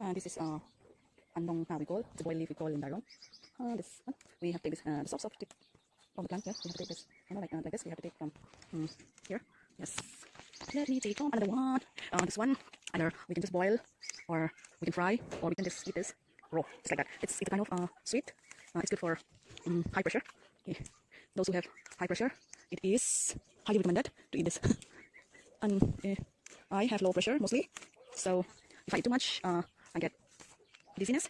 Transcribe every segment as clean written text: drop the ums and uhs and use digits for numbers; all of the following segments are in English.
This is andong we call the boil leaf we call in Darong. This we have to take this the soft tip of the plant. Yes, we have to take this. Like this. We have to take from here. Yes. Let me take another one. This one either we can just boil, or we can fry, or we can just eat this raw, just like that. It's a kind of sweet. It's good for high pressure. Okay. Those who have high pressure, it is highly recommended to eat this. And I have low pressure mostly, so if I eat too much, I get dizziness.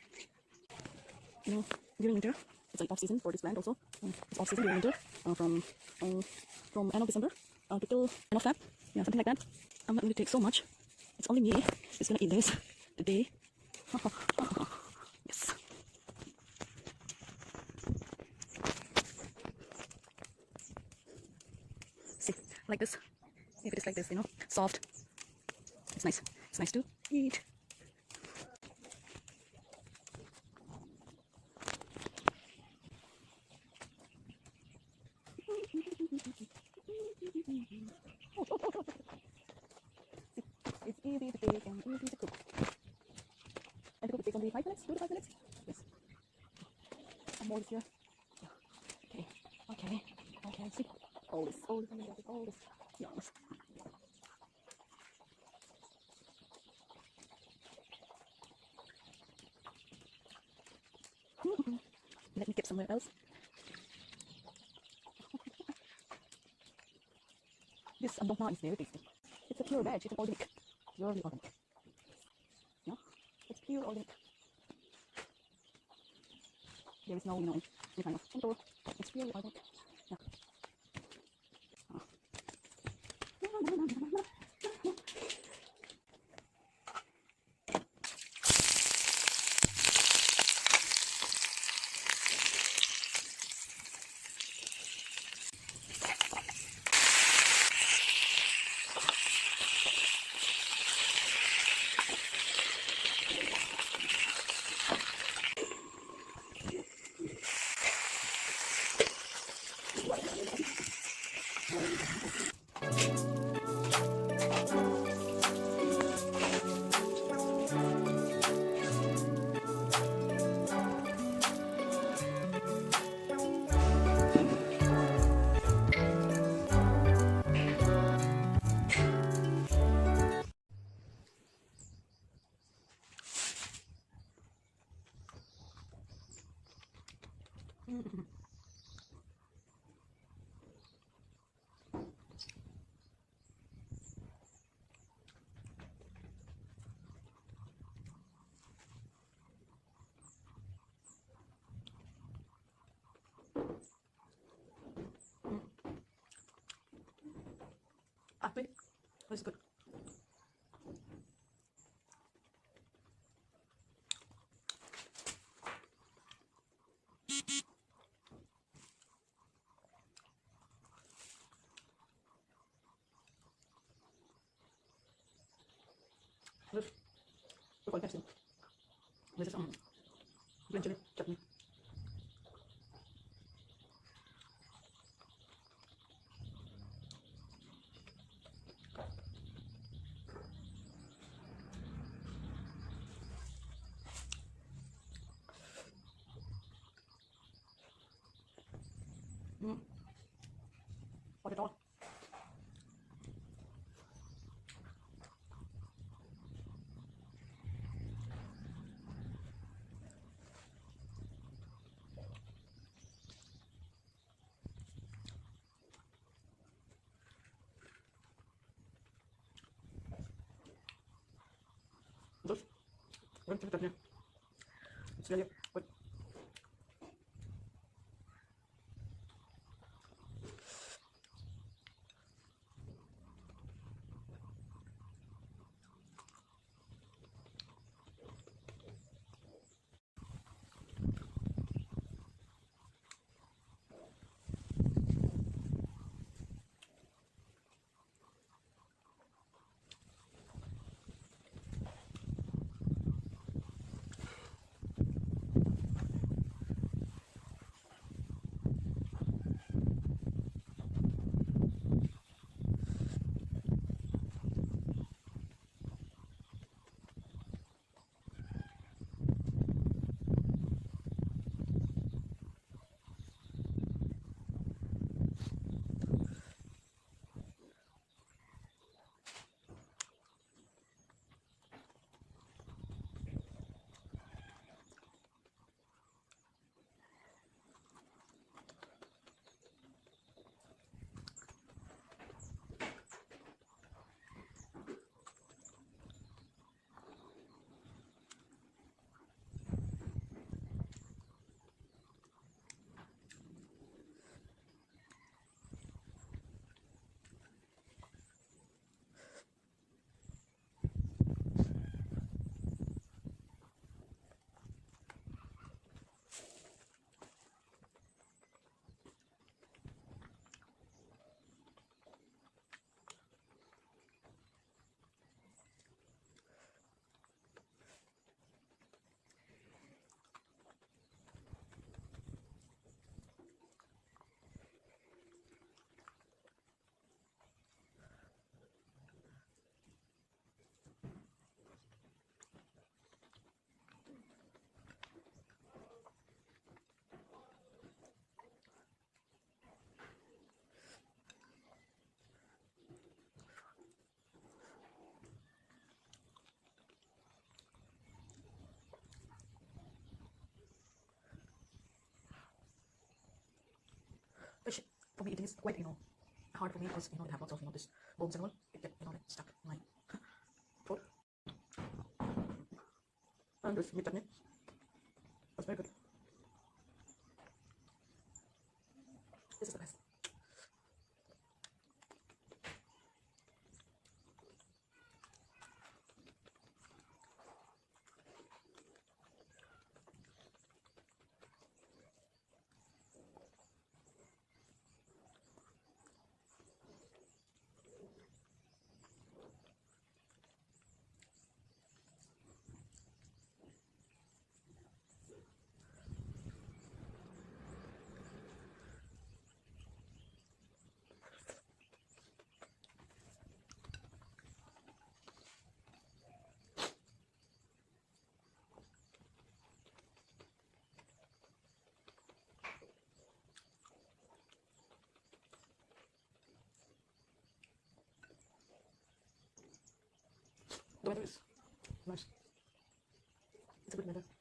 You know, during winter, it's like off season for this plant also. It's off season during winter, from end of December till end of Feb, yeah, something like that. I'm not going to take so much. It's only me who's gonna eat this today. Yes. See, like this. If it is like this, soft. It's nice. It's nice to eat. It's easy to take and easy to cook. And to cook it takes only 5 minutes, 2 to 5 minutes. Yes. Some more here. Yeah. Okay. See. All this. Yes. Let me get somewhere else. This ambong is very tasty. It's a pure veg. It's an organic. Purely organic. Yeah? It's pure organic. There is no, any kind of chemical. It's purely organic. Yeah. Wait. That's good. This is quite tasty. This is green chili chutney. Not at all. This green chili chutney. It's really good. for me it is quite hard for me because it have lots of this bones and all. It get like stuck in my throat. And this meat chutney. That's very good. This is the best. The weather is nice. It's a good weather.